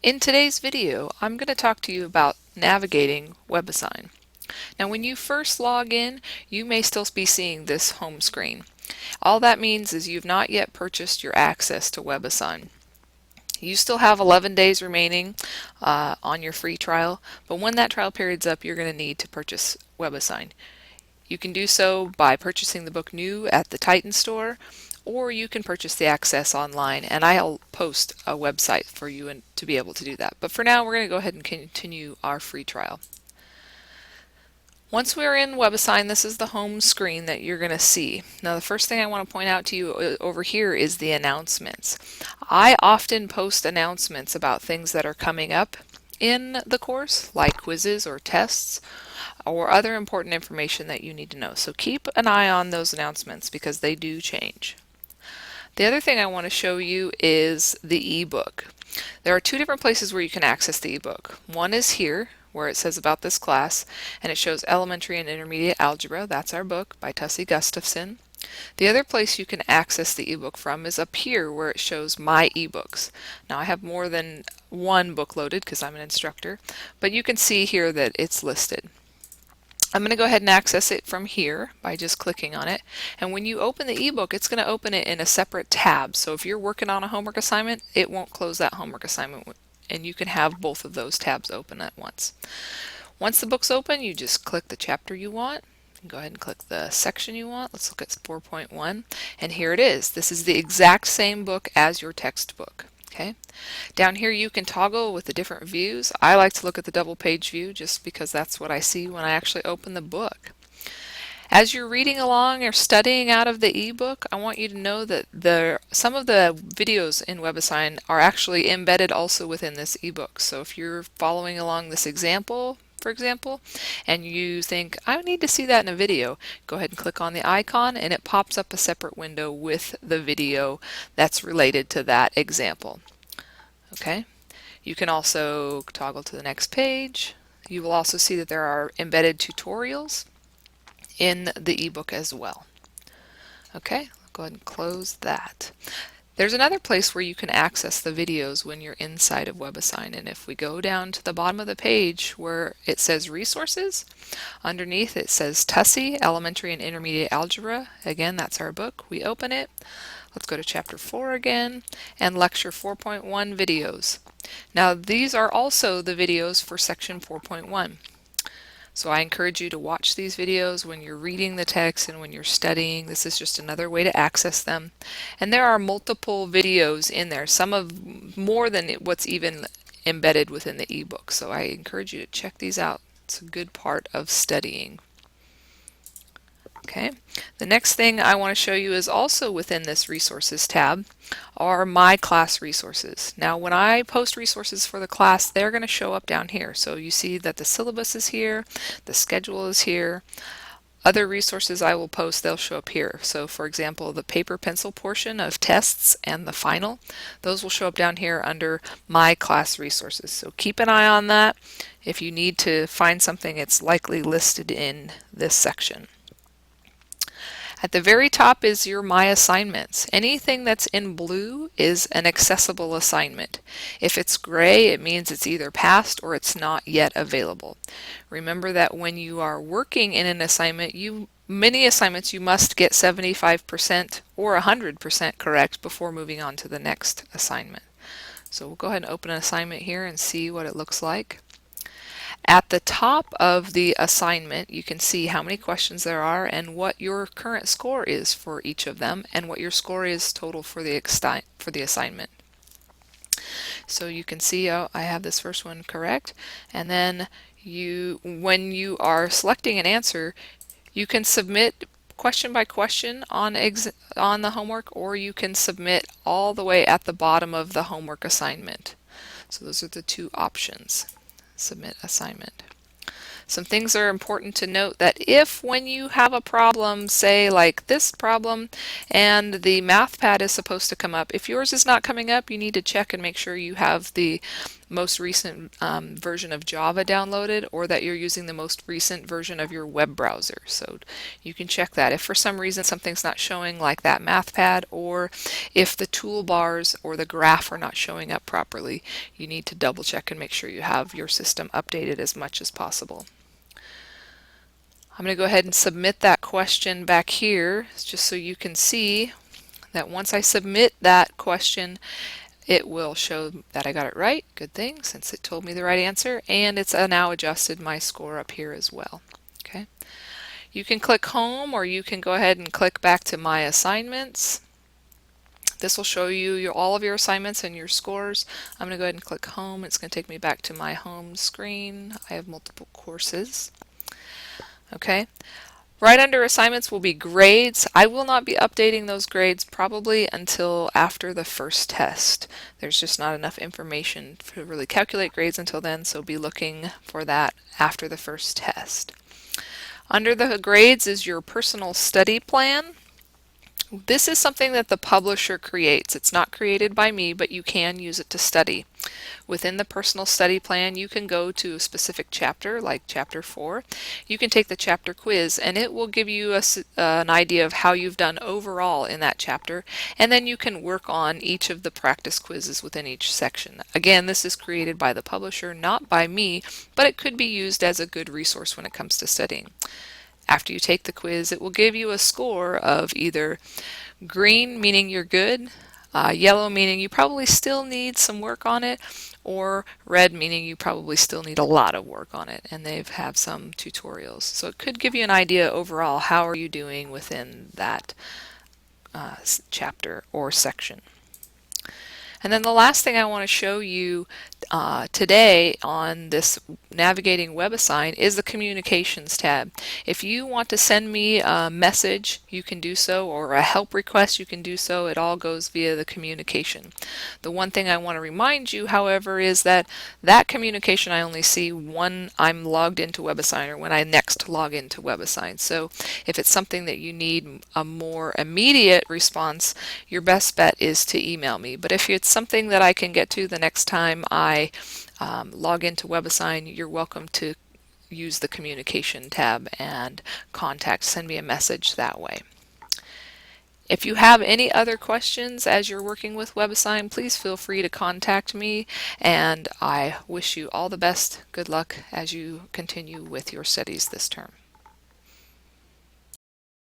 In today's video, I'm going to talk to you about navigating WebAssign. Now, when you first log in, you may still be seeing this home screen. All that means is you've not yet purchased your access to WebAssign. You still have 11 days remaining on your free trial, but when that trial period's up, you're going to need to purchase WebAssign. You can do so by purchasing the book new at the Titan store, or you can purchase the access online, and I'll post a website for you to be able to do that. But for now, we're going to go ahead and continue our free trial. Once we're in WebAssign, this is the home screen that you're going to see. Now, the first thing I want to point out to you over here is the announcements. I often post announcements about things that are coming up in the course, like quizzes or tests, or other important information that you need to know. So keep an eye on those announcements because they do change. The other thing I want to show you is the ebook. There are two different places where you can access the ebook. One is here, where it says about this class, and it shows Elementary and Intermediate Algebra. That's our book by Tussie Gustafson. The other place you can access the ebook from is up here where it shows My eBooks. Now I have more than one book loaded because I'm an instructor, but you can see here that it's listed. I'm going to go ahead and access it from here by just clicking on it. And when you open the ebook, it's going to open it in a separate tab. So if you're working on a homework assignment, it won't close that homework assignment, and you can have both of those tabs open at once. Once the book's open, you just click the chapter you want. Go ahead and click the section you want. Let's look at 4.1, and here it is. This is the exact same book as your textbook. Okay. Down here you can toggle with the different views. I like to look at the double page view just because that's what I see when I actually open the book. As you're reading along or studying out of the ebook, I want you to know that some of the videos in WebAssign are actually embedded also within this ebook. So if you're following along this example, for example, and you think, I need to see that in a video, go ahead and click on the icon and it pops up a separate window with the video that's related to that example. Okay, you can also toggle to the next page. You will also see that there are embedded tutorials in the ebook as well. Okay, go ahead and close that. There's another place where you can access the videos when you're inside of WebAssign, and if we go down to the bottom of the page where it says resources, underneath it says Tussie Elementary and Intermediate Algebra. Again, that's our book. We open it. Let's go to chapter 4 again and lecture 4.1 videos. Now these are also the videos for section 4.1. So I encourage you to watch these videos when you're reading the text and when you're studying. This is just another way to access them. And there are multiple videos in there, some of more than what's even embedded within the ebook. So I encourage you to check these out. It's a good part of studying. Okay, the next thing I want to show you is also within this resources tab are my class resources. Now when I post resources for the class, they're going to show up down here. So you see that the syllabus is here, the schedule is here. Other resources I will post, they'll show up here. So for example, the paper pencil portion of tests and the final, those will show up down here under my class resources. So keep an eye on that. If you need to find something, it's likely listed in this section. At the very top is your My Assignments. Anything that's in blue is an accessible assignment. If it's gray, it means it's either passed or it's not yet available. Remember that when you are working in an assignment, many assignments you must get 75% or 100% correct before moving on to the next assignment. So we'll go ahead and open an assignment here and see what it looks like. At the top of the assignment, you can see how many questions there are and what your current score is for each of them and what your score is total for the assignment. So you can see I have this first one correct, and then when you are selecting an answer, you can submit question by question on the homework, or you can submit all the way at the bottom of the homework assignment. So those are the two options. Submit assignment. Some things are important to note that if when you have a problem, say like this problem, and the math pad is supposed to come up, if yours is not coming up, you need to check and make sure you have the most recent version of Java downloaded, or that you're using the most recent version of your web browser. So you can check that. If for some reason something's not showing, like that math pad, or if the toolbars or the graph are not showing up properly, you need to double check and make sure you have your system updated as much as possible. I'm going to go ahead and submit that question back here just so you can see that once I submit that question, it will show that I got it right. Good thing, since it told me the right answer, and it's now adjusted my score up here as well. Okay. You can click home, or you can go ahead and click back to my assignments. This will show you all of your assignments and your scores. I'm going to go ahead and click home. It's going to take me back to my home screen. I have multiple courses. Okay. Right under assignments will be grades. I will not be updating those grades probably until after the first test. There's just not enough information to really calculate grades until then, so be looking for that after the first test. Under the grades is your personal study plan. This is something that the publisher creates. It's not created by me, but you can use it to study. Within the personal study plan, you can go to a specific chapter, like chapter 4. You can take the chapter quiz, and it will give you an idea of how you've done overall in that chapter, and then you can work on each of the practice quizzes within each section. Again, this is created by the publisher, not by me, but it could be used as a good resource when it comes to studying. After you take the quiz, it will give you a score of either green, meaning you're good, yellow, meaning you probably still need some work on it, or red, meaning you probably still need a lot of work on it, and they have some tutorials. So it could give you an idea overall, how are you doing within that chapter or section. And then the last thing I want to show you today on this Navigating WebAssign is the Communications tab. If you want to send me a message, you can do so, or a help request, you can do so. It all goes via the communication. The one thing I want to remind you, however, is that that communication I only see when I'm logged into WebAssign, or when I next log into WebAssign. So if it's something that you need a more immediate response, your best bet is to email me. But if it's something that I can get to the next time I log into WebAssign, you're welcome to use the communication tab and send me a message that way. If you have any other questions as you're working with WebAssign, please feel free to contact me, and I wish you all the best. Good luck as you continue with your studies this term.